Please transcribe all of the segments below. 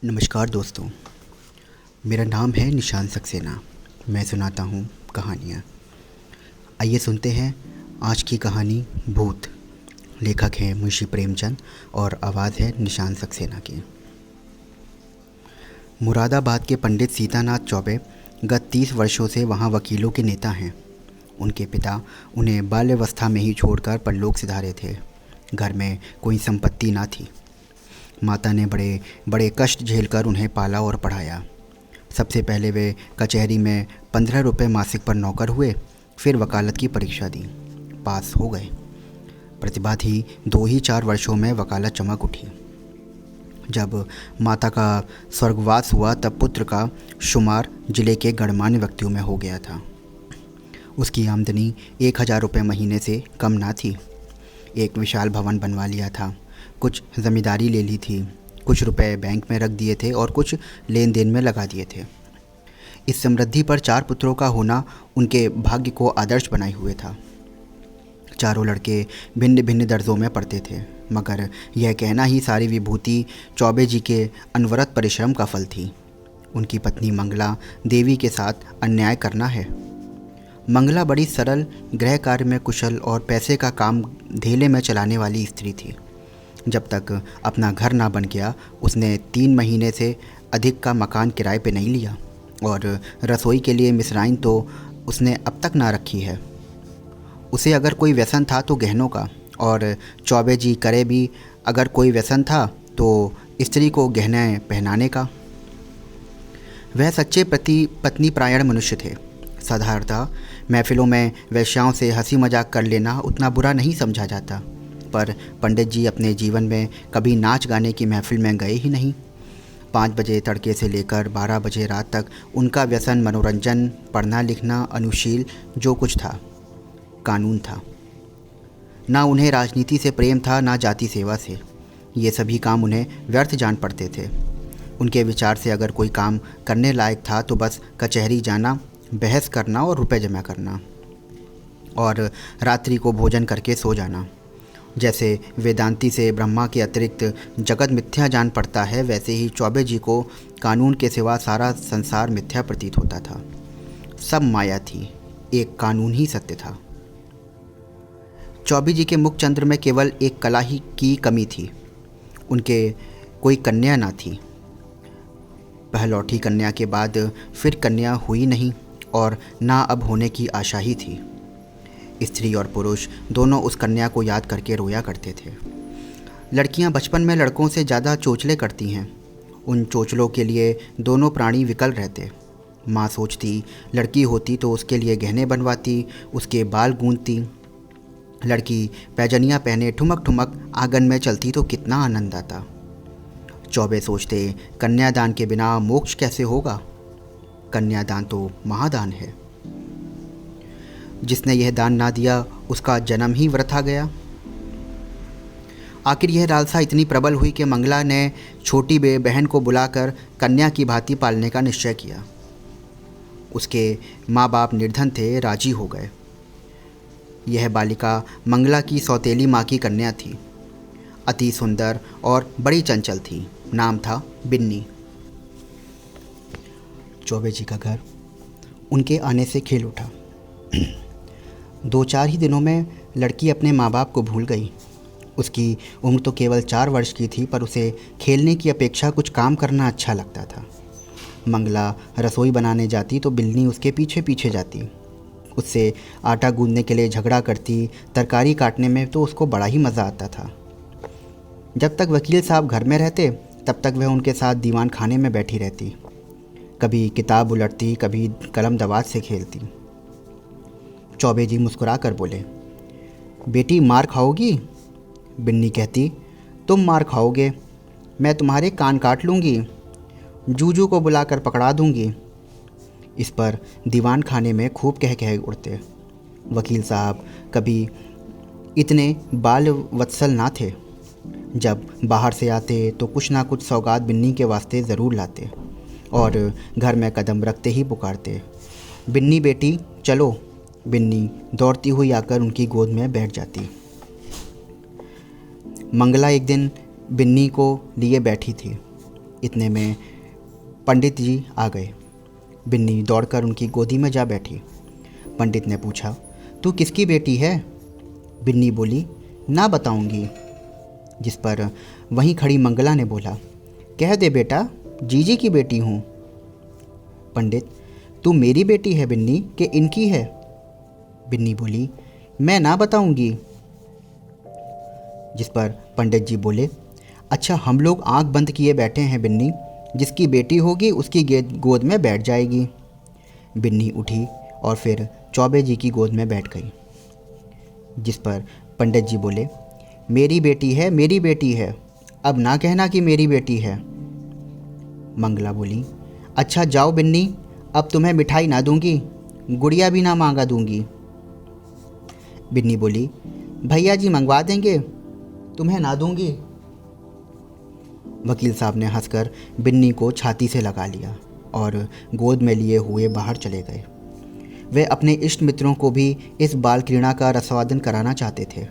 नमस्कार दोस्तों, मेरा नाम है निशान सक्सेना। मैं सुनाता हूँ कहानियाँ। आइए सुनते हैं आज की कहानी भूत। लेखक हैं मुंशी प्रेमचंद और आवाज़ है निशान सक्सेना की। मुरादाबाद के पंडित सीतानाथ चौबे गत 30 वर्षों से वहाँ वकीलों के नेता हैं। उनके पिता उन्हें बाल्यावस्था में ही छोड़कर परलोक सिधारे थे। घर में कोई संपत्ति ना थी। माता ने बड़े बड़े कष्ट झेलकर उन्हें पाला और पढ़ाया। सबसे पहले वे कचहरी में 15 रुपये मासिक पर नौकर हुए, फिर वकालत की परीक्षा दी, पास हो गए। प्रतिभा थी, 2 ही 4 वर्षों में वकालत चमक उठी। जब माता का स्वर्गवास हुआ तब पुत्र का शुमार जिले के गणमान्य व्यक्तियों में हो गया था। उसकी आमदनी 1000 रुपये महीने से कम ना थी। एक विशाल भवन बनवा लिया था, कुछ ज़मींदारी ले ली थी, कुछ रुपए बैंक में रख दिए थे और कुछ लेन देन में लगा दिए थे। इस समृद्धि पर 4 पुत्रों का होना उनके भाग्य को आदर्श बनाए हुए था। चारों लड़के भिन्न भिन्न दर्जों में पढ़ते थे, मगर यह कहना ही सारी विभूति चौबे जी के अनवरत परिश्रम का फल थी। उनकी पत्नी मंगला देवी के साथ अन्याय करना है। मंगला बड़ी सरल, गृह कार्य में कुशल और पैसे का काम धेले में चलाने वाली स्त्री थी। जब तक अपना घर ना बन गया, उसने 3 महीने से अधिक का मकान किराए पे नहीं लिया और रसोई के लिए मिसराइन तो उसने अब तक ना रखी है। उसे अगर कोई व्यसन था तो गहनों का, और चौबे जी करे भी अगर कोई व्यसन था तो स्त्री को गहने पहनाने का। वह सच्चे पत्नी प्रायण मनुष्य थे। साधारणतः महफिलों में वेश्याओं से हंसी मजाक कर लेना उतना बुरा नहीं समझा जाता, पर पंडित जी अपने जीवन में कभी नाच गाने की महफिल में गए ही नहीं। 5 बजे तड़के से लेकर 12 बजे रात तक उनका व्यसन मनोरंजन, पढ़ना लिखना, अनुशील जो कुछ था, कानून था। ना उन्हें राजनीति से प्रेम था, ना जाति सेवा से। ये सभी काम उन्हें व्यर्थ जान पड़ते थे। उनके विचार से अगर कोई काम करने लायक था तो बस कचहरी जाना, बहस करना और रुपए जमा करना, और रात्रि को भोजन करके सो जाना। जैसे वेदांती से ब्रह्मा के अतिरिक्त जगत मिथ्या जान पड़ता है, वैसे ही चौबे जी को कानून के सिवा सारा संसार मिथ्या प्रतीत होता था। सब माया थी, एक कानून ही सत्य था। चौबे जी के मुखचंद्र में केवल एक कला ही की कमी थी। उनके कोई कन्या ना थी। पहलौठी कन्या के बाद फिर कन्या हुई नहीं और ना अब होने की आशा ही थी। स्त्री और पुरुष दोनों उस कन्या को याद करके रोया करते थे। लड़कियां बचपन में लड़कों से ज़्यादा चोचले करती हैं। उन चोचलों के लिए दोनों प्राणी विकल रहते। माँ सोचती लड़की होती तो उसके लिए गहने बनवाती, उसके बाल गूंथती। लड़की पैजनियाँ पहने ठुमक ठुमक आंगन में चलती तो कितना आनंद आता। चौबे सोचते कन्यादान के बिना मोक्ष कैसे होगा। कन्यादान तो महादान है। जिसने यह दान ना दिया उसका जन्म ही वृथा गया। आखिर यह लालसा इतनी प्रबल हुई कि मंगला ने छोटी बहन को बुलाकर कन्या की भांति पालने का निश्चय किया। उसके माँ बाप निर्धन थे, राजी हो गए। यह बालिका मंगला की सौतेली माँ की कन्या थी। अति सुंदर और बड़ी चंचल थी। नाम था बिन्नी। चौबे जी का घर उनके आने से खेल उठा। 2-4 ही दिनों में लड़की अपने माँ बाप को भूल गई। उसकी उम्र तो केवल 4 वर्ष की थी, पर उसे खेलने की अपेक्षा कुछ काम करना अच्छा लगता था। मंगला रसोई बनाने जाती तो बिल्ली उसके पीछे पीछे जाती। उससे आटा गूंदने के लिए झगड़ा करती। तरकारी काटने में तो उसको बड़ा ही मज़ा आता था। जब तक वकील साहब घर में रहते तब तक वह उनके साथ दीवान खाने में बैठी रहती। कभी किताब उलटती, कभी कलम दवात से खेलती। चौबे जी मुस्कुरा कर बोले, बेटी मार खाओगी? बिन्नी कहती, तुम मार खाओगे, मैं तुम्हारे कान काट लूँगी, जूजू को बुलाकर पकड़ा दूँगी। इस पर दीवान खाने में खूब कह कह उड़ते। वकील साहब कभी इतने बाल वत्सल ना थे। जब बाहर से आते तो कुछ ना कुछ सौगात बिन्नी के वास्ते ज़रूर लाते और घर में कदम रखते ही पुकारते, बिन्नी बेटी चलो। बिन्नी दौड़ती हुई आकर उनकी गोद में बैठ जाती। मंगला एक दिन बिन्नी को लिए बैठी थी। इतने में पंडित जी आ गए। बिन्नी दौड़कर उनकी गोदी में जा बैठी। पंडित ने पूछा, तू किसकी बेटी है? बिन्नी बोली, ना बताऊंगी। जिस पर वहीं खड़ी मंगला ने बोला, कह दे बेटा, जीजी की बेटी हूँ। पंडित, तू मेरी बेटी है बिन्नी कि इनकी है? बिन्नी बोली, मैं ना बताऊंगी। जिस पर पंडित जी बोले, अच्छा हम लोग आंख बंद किए बैठे हैं बिन्नी, जिसकी बेटी होगी उसकी गोद में बैठ जाएगी। बिन्नी उठी और फिर चौबे जी की गोद में बैठ गई। जिस पर पंडित जी बोले, मेरी बेटी है, मेरी बेटी है, अब ना कहना कि मेरी बेटी है। मंगला बोली, अच्छा जाओ बिन्नी, अब तुम्हें मिठाई ना दूंगी, गुड़िया भी ना मांगा दूंगी। बिन्नी बोली, भैया जी मंगवा देंगे, तुम्हें ना दूंगी। वकील साहब ने हंसकर बिन्नी को छाती से लगा लिया और गोद में लिए हुए बाहर चले गए। वे अपने इष्ट मित्रों को भी इस बाल क्रीड़ा का रसवादन कराना चाहते थे।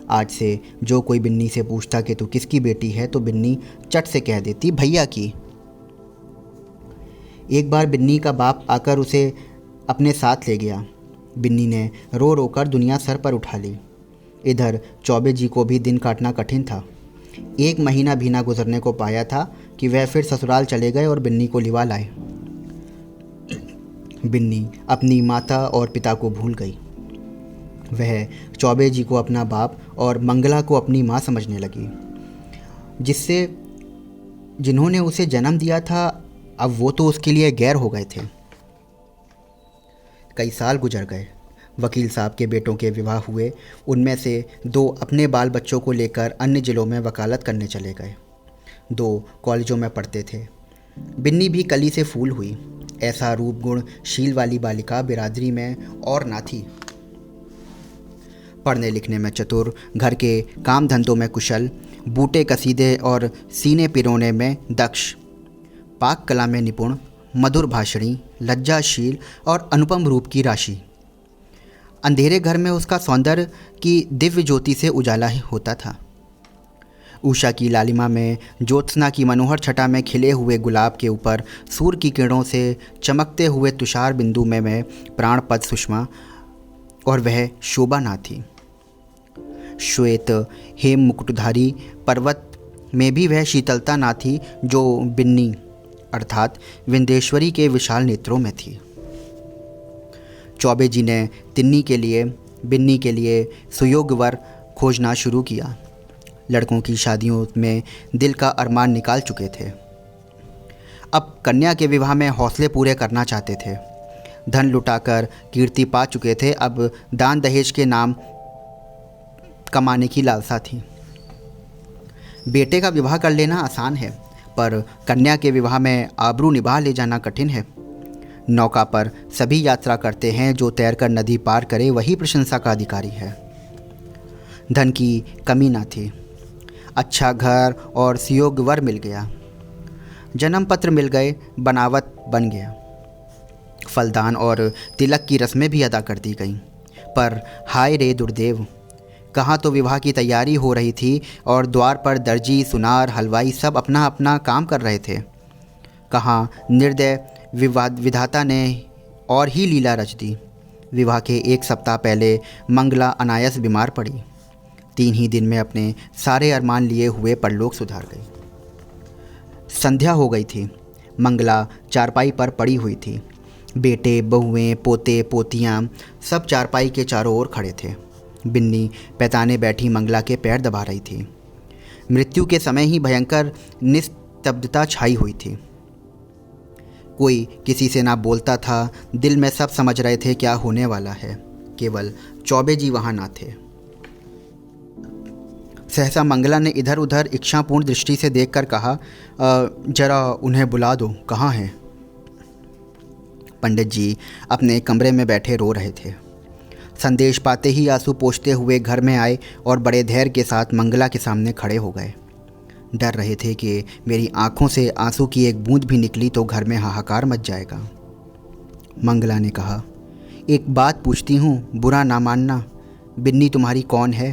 आज से जो कोई बिन्नी से पूछता कि तू किसकी बेटी है तो बिन्नी चट से कह देती, भैया की। एक बार बिन्नी का बाप आकर उसे अपने साथ ले गया। बिन्नी ने रो रो कर दुनिया सर पर उठा ली। इधर चौबे जी को भी दिन काटना कठिन था। 1 महीना भी ना गुजरने को पाया था कि वह फिर ससुराल चले गए और बिन्नी को लिवा लाए। बिन्नी अपनी माता और पिता को भूल गई। वह चौबे जी को अपना बाप और मंगला को अपनी माँ समझने लगी। जिन्होंने उसे जन्म दिया था, अब वो तो उसके लिए गैर हो गए थे। कई साल गुजर गए। वकील साहब के बेटों के विवाह हुए। उनमें से 2 अपने बाल बच्चों को लेकर अन्य ज़िलों में वकालत करने चले गए। 2 कॉलेजों में पढ़ते थे। बिन्नी भी कली से फूल हुई। ऐसा रूप गुण शील वाली बालिका बिरादरी में और ना थी। पढ़ने लिखने में चतुर, घर के काम धंधों में कुशल, बूटे कसीदे और सीने पिरोने में दक्ष, पाक कला में निपुण, मधुर भाषणी, लज्जाशील और अनुपम रूप की राशि। अंधेरे घर में उसका सौंदर्य की दिव्य ज्योति से उजाला होता था। उषा की लालिमा में, ज्योत्सना की मनोहर छटा में खिले हुए गुलाब के ऊपर सूर्य की किरणों से चमकते हुए तुषार बिंदु में प्राणपद सुषमा, और वह शोभा ना थी। श्वेत हेम मुकुटधारी पर्वत में भी वह शीतलता ना थी जो बिन्नी अर्थात विंध्येश्वरी के विशाल नेत्रों में थी। चौबे जी ने बिन्नी के लिए सुयोग्य वर खोजना शुरू किया। लड़कों की शादियों में दिल का अरमान निकाल चुके थे। अब कन्या के विवाह में हौसले पूरे करना चाहते थे। धन लुटाकर कीर्ति पा चुके थे, अब दान दहेज के नाम कमाने की लालसा थी। बेटे का विवाह कर लेना आसान है, पर कन्या के विवाह में आबरू निभा ले जाना कठिन है। नौका पर सभी यात्रा करते हैं, जो तैरकर नदी पार करे वही प्रशंसा का अधिकारी है। धन की कमी ना थी। अच्छा घर और सुयोग्य वर मिल गया। जन्म पत्र मिल गए, बनावट बन गया। फलदान और तिलक की रस्में भी अदा कर दी गईं। पर हाय रे दुर्देव, कहाँ तो विवाह की तैयारी हो रही थी और द्वार पर दर्जी, सुनार, हलवाई सब अपना अपना काम कर रहे थे। कहाँ निर्दय विधाता ने और ही लीला रच दी। विवाह के 1 सप्ताह पहले मंगला अनायास बीमार पड़ी। 3 ही दिन में अपने सारे अरमान लिए हुए परलोक सुधार गई। संध्या हो गई थी। मंगला चारपाई पर पड़ी हुई थी। बेटे, बहुएं, पोते, पोतियाँ सब चारपाई के चारों ओर खड़े थे। बिन्नी पैताने बैठी मंगला के पैर दबा रही थी। मृत्यु के समय ही भयंकर निस्तब्धता छाई हुई थी। कोई किसी से ना बोलता था। दिल में सब समझ रहे थे क्या होने वाला है। केवल चौबे जी वहाँ ना थे। सहसा मंगला ने इधर उधर इच्छापूर्ण दृष्टि से देखकर कहा, जरा उन्हें बुला दो, कहाँ हैं? पंडित जी अपने कमरे में बैठे रो रहे थे। संदेश पाते ही आंसू पोंछते हुए घर में आए और बड़े धैर्य के साथ मंगला के सामने खड़े हो गए। डर रहे थे कि मेरी आंखों से आंसू की एक बूंद भी निकली तो घर में हाहाकार मच जाएगा। मंगला ने कहा, एक बात पूछती हूँ, बुरा ना मानना, बिन्नी तुम्हारी कौन है?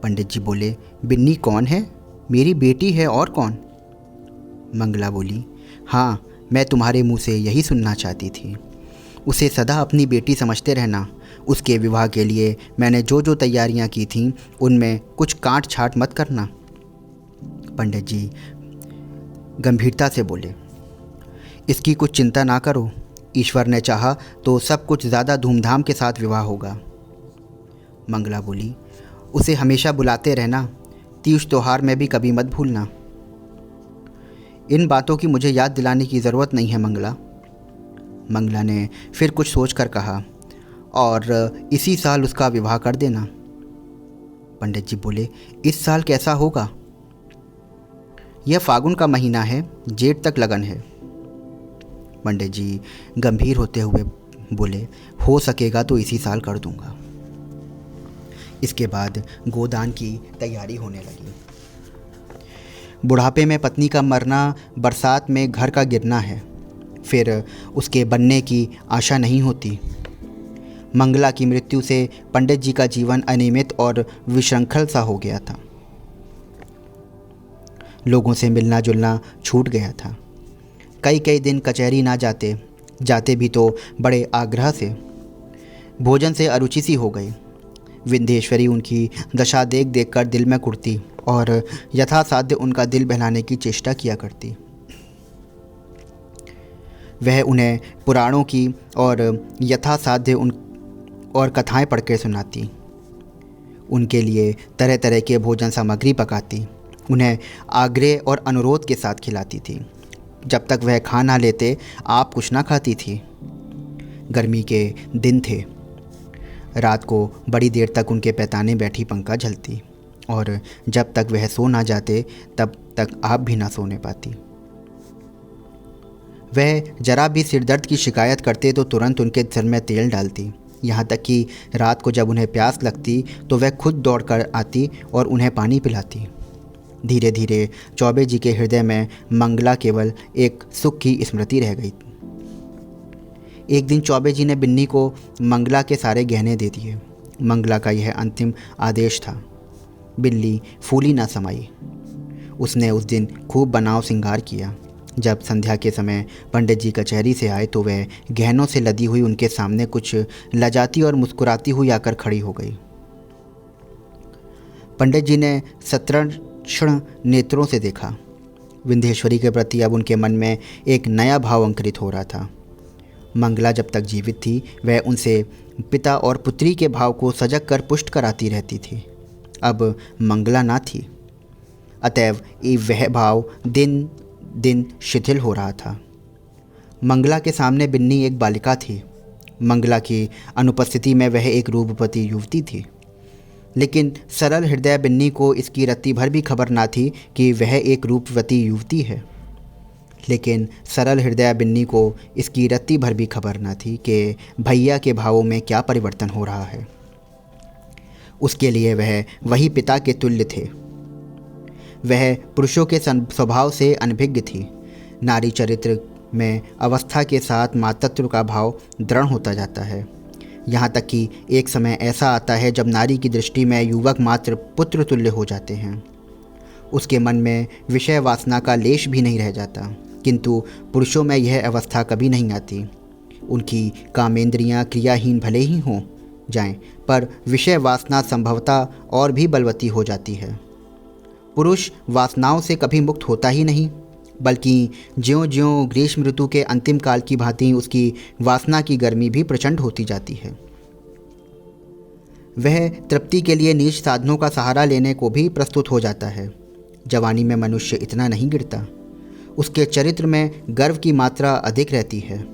पंडित जी बोले, बिन्नी कौन है? मेरी बेटी है, और कौन? मंगला बोली, हाँ, मैं तुम्हारे मुंह से यही सुनना चाहती थी। उसे सदा अपनी बेटी समझते रहना। उसके विवाह के लिए मैंने जो जो तैयारियां की थीं उनमें कुछ काट छाट मत करना। पंडित जी गंभीरता से बोले, इसकी कुछ चिंता ना करो। ईश्वर ने चाहा तो सब कुछ ज़्यादा धूमधाम के साथ विवाह होगा। मंगला बोली, उसे हमेशा बुलाते रहना। तीज त्योहार में भी कभी मत भूलना। इन बातों की मुझे याद दिलाने की ज़रूरत नहीं है मंगला। मंगला ने फिर कुछ सोचकर कहा, और इसी साल उसका विवाह कर देना। पंडित जी बोले, इस साल कैसा होगा? यह फागुन का महीना है, जेठ तक लगन है। पंडित जी गंभीर होते हुए बोले, हो सकेगा तो इसी साल कर दूंगा। इसके बाद गोदान की तैयारी होने लगी। बुढ़ापे में पत्नी का मरना बरसात में घर का गिरना है, फिर उसके बनने की आशा नहीं होती। मंगला की मृत्यु से पंडित जी का जीवन अनियमित और विशृंखल सा हो गया था। लोगों से मिलना जुलना छूट गया था। कई कई दिन कचहरी ना जाते भी तो बड़े आग्रह से। भोजन से अरुचि सी हो गई। विंध्येश्वरी उनकी दशा देख देख कर दिल में कुढ़ती और यथासाध्य उनका दिल बहलाने की चेष्टा किया करती। वह उन्हें पुराणों की और यथासाध्य और कथाएं पढ़कर सुनाती। उनके लिए तरह तरह के भोजन सामग्री पकाती, उन्हें आग्रह और अनुरोध के साथ खिलाती थी। जब तक वह खा ना लेते आप कुछ ना खाती थी। गर्मी के दिन थे। रात को बड़ी देर तक उनके पैताने बैठी पंखा झलती और जब तक वह सो ना जाते तब तक आप भी ना सोने पाती। वह जरा भी सिरदर्द की शिकायत करते तो तुरंत उनके सिर में तेल डालती। यहाँ तक कि रात को जब उन्हें प्यास लगती तो वह खुद दौड़कर आती और उन्हें पानी पिलाती। धीरे धीरे चौबे जी के हृदय में मंगला केवल एक सुख की स्मृति रह गई। एक दिन चौबे जी ने बिन्नी को मंगला के सारे गहने दे दिए। मंगला का यह अंतिम आदेश था। बिल्ली फूली ना समाई। उसने उस दिन खूब बनाव श्रृंगार किया। जब संध्या के समय पंडित जी कचहरी से आए तो वह गहनों से लदी हुई उनके सामने कुछ लजाती और मुस्कुराती हुई आकर खड़ी हो गई। पंडित जी ने सतृष्ण नेत्रों से देखा। विंध्येश्वरी के प्रति अब उनके मन में एक नया भाव अंकुरित हो रहा था। मंगला जब तक जीवित थी वह उनसे पिता और पुत्री के भाव को सजग कर पुष्ट कराती रहती थी। अब मंगला ना थी, अतएव वह भाव दिन दिन शिथिल हो रहा था। मंगला के सामने बिन्नी एक बालिका थी। मंगला की अनुपस्थिति में वह एक रूपवती युवती थी। लेकिन सरल हृदय बिन्नी को इसकी रत्ती भर भी खबर ना थी कि वह एक रूपवती युवती है। लेकिन सरल हृदय बिन्नी को इसकी रत्ती भर भी खबर न थी कि भैया के भावों में क्या परिवर्तन हो रहा है। उसके लिए वह वही पिता के तुल्य थे। वह पुरुषों के स्वभाव से अनभिज्ञ थी। नारी चरित्र में अवस्था के साथ मातृत्व का भाव दृढ़ होता जाता है। यहाँ तक कि एक समय ऐसा आता है जब नारी की दृष्टि में युवक मात्र पुत्र तुल्य हो जाते हैं। उसके मन में विषय वासना का लेश भी नहीं रह जाता। किंतु पुरुषों में यह अवस्था कभी नहीं आती। उनकी कामेंद्रियां क्रियाहीन भले ही हो जाएं, पर विषय वासना संभवतः और भी बलवती हो जाती है। पुरुष वासनाओं से कभी मुक्त होता ही नहीं, बल्कि ज्यों-ज्यों ग्रीष्म ऋतु के अंतिम काल की भांति उसकी वासना की गर्मी भी प्रचंड होती जाती है। वह तृप्ति के लिए नीच साधनों का सहारा लेने को भी प्रस्तुत हो जाता है। जवानी में मनुष्य इतना नहीं गिरता। उसके चरित्र में गर्व की मात्रा अधिक रहती है।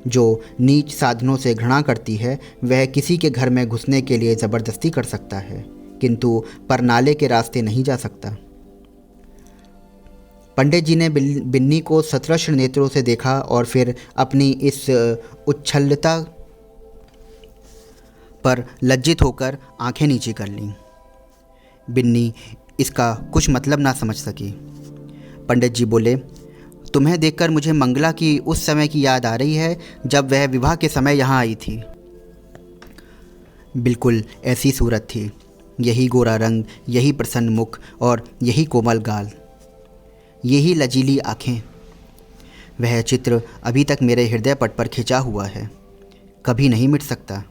जो नीच साधनों से घृणा करती है वह किसी के घर में घुसने के लिए ज़बरदस्ती कर सकता है, किंतु परनाले के रास्ते नहीं जा सकता। पंडित जी ने बिन्नी को सतृष्ण नेत्रों से देखा और फिर अपनी इस उच्छलता पर लज्जित होकर आंखें नीची कर लीं। बिन्नी इसका कुछ मतलब ना समझ सकी। पंडित जी बोले, तुम्हें देखकर मुझे मंगला की उस समय की याद आ रही है जब वह विवाह के समय यहाँ आई थी। बिल्कुल ऐसी सूरत थी, यही गोरा रंग, यही प्रसन्न मुख और यही कोमल गाल। यही लजीली आँखें। वह चित्र अभी तक मेरे हृदय पट पर खिंचा हुआ है, कभी नहीं मिट सकता।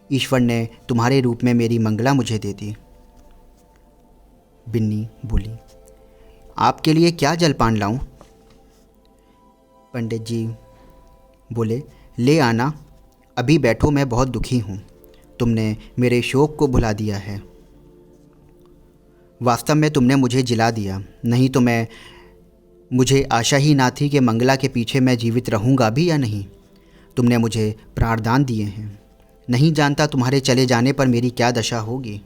ईश्वर ने तुम्हारे रूप में मेरी मंगला मुझे दे दी। बिन्नी बोली, आपके लिए क्या जलपान लाऊं? पंडित जी बोले, ले आना, अभी बैठो, मैं बहुत दुखी हूँ। तुमने मेरे शोक को भुला दिया है। वास्तव में तुमने मुझे जिला दिया, नहीं तो मुझे आशा ही ना थी कि मंगला के पीछे मैं जीवित रहूँगा भी या नहीं। तुमने मुझे प्राणदान दिए हैं, नहीं जानता तुम्हारे चले जाने पर मेरी क्या दशा होगी।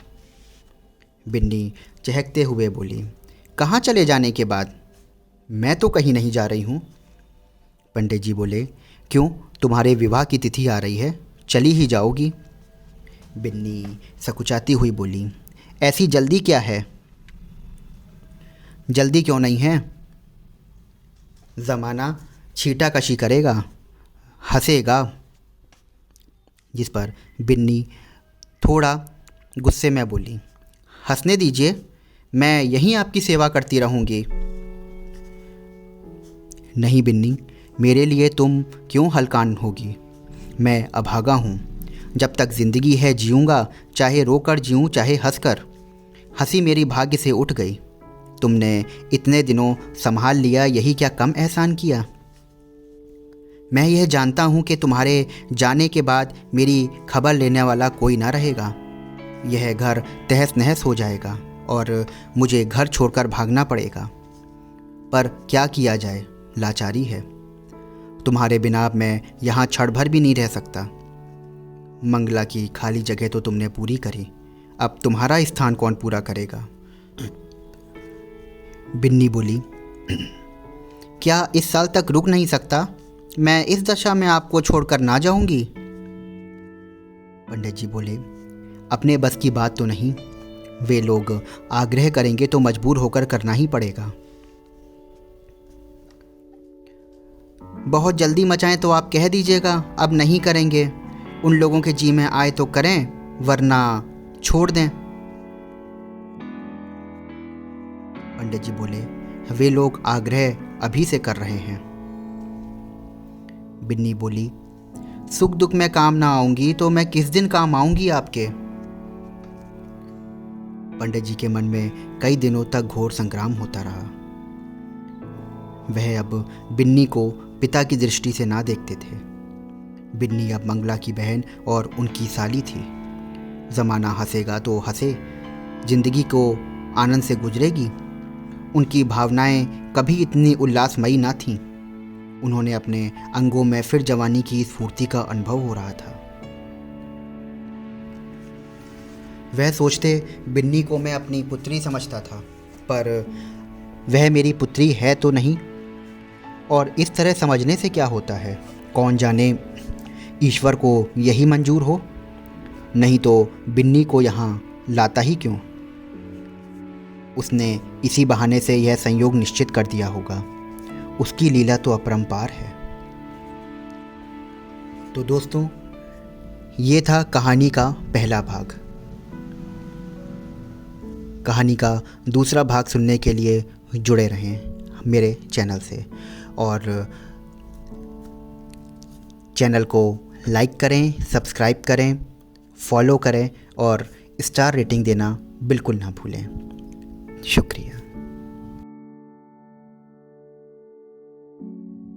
बिन्नी चहकते हुए बोली, कहाँ चले जाने के बाद? मैं तो कहीं नहीं जा रही हूँ। पंडित जी बोले, क्यों, तुम्हारे विवाह की तिथि आ रही है, चली ही जाओगी? बिन्नी सकुचाती हुई बोली, ऐसी जल्दी क्या है? जल्दी क्यों नहीं है? ज़माना छींटाकशी करेगा, हंसेगा। जिस पर बिन्नी थोड़ा गुस्से में बोली, हंसने दीजिए, मैं यहीं आपकी सेवा करती रहूँगी। नहीं बिन्नी, मेरे लिए तुम क्यों हलकान होगी? मैं अभागा हूँ, जब तक ज़िंदगी है जीऊँगा, चाहे रोकर जीऊँ चाहे हंसकर। हंसी मेरी भाग्य से उठ गई। तुमने इतने दिनों संभाल लिया, यही क्या कम एहसान किया? मैं यह जानता हूँ कि तुम्हारे जाने के बाद मेरी खबर लेने वाला कोई ना रहेगा। यह घर तहस नहस हो जाएगा और मुझे घर छोड़कर भागना पड़ेगा। पर क्या किया जाए, लाचारी है। तुम्हारे बिना अब मैं यहाँ क्षण भर भी नहीं रह सकता। मंगला की खाली जगह तो तुमने पूरी करी, अब तुम्हारा स्थान कौन पूरा करेगा? बिन्नी बोली, क्या इस साल तक रुक नहीं सकता? मैं इस दशा में आपको छोड़कर ना जाऊंगी। पंडित जी बोले, अपने बस की बात तो नहीं, वे लोग आग्रह करेंगे तो मजबूर होकर करना ही पड़ेगा। बहुत जल्दी मचाएं तो आप कह दीजिएगा अब नहीं करेंगे। उन लोगों के जी में आए तो करें, वरना छोड़ दें। पंडित जी बोले, वे लोग आग्रह अभी से कर रहे हैं। बिन्नी बोली, सुख दुख में काम ना आऊंगी तो मैं किस दिन काम आऊंगी आपके? पंडित जी के मन में कई दिनों तक घोर संग्राम होता रहा। वह अब बिन्नी को पिता की दृष्टि से ना देखते थे। बिन्नी अब मंगला की बहन और उनकी साली थी। ज़माना हंसेगा तो हंसे, जिंदगी को आनंद से गुजरेगी। उनकी भावनाएं कभी इतनी उल्लासमयी ना थीं। उन्होंने अपने अंगों में फिर जवानी की स्फूर्ति का अनुभव हो रहा था। वह सोचते बिन्नी को मैं अपनी पुत्री समझता था, पर वह मेरी पुत्री है तो नहीं। और इस तरह समझने से क्या होता है? कौन जाने ईश्वर को यही मंजूर हो, नहीं तो बिन्नी को यहाँ लाता ही क्यों? उसने इसी बहाने से यह संयोग निश्चित कर दिया होगा। उसकी लीला तो अपरंपार है। तो दोस्तों, ये था कहानी का पहला भाग। कहानी का दूसरा भाग सुनने के लिए जुड़े रहें मेरे चैनल से, और चैनल को लाइक करें, सब्सक्राइब करें, फॉलो करें और स्टार रेटिंग देना बिल्कुल ना भूलें। शुक्रिया।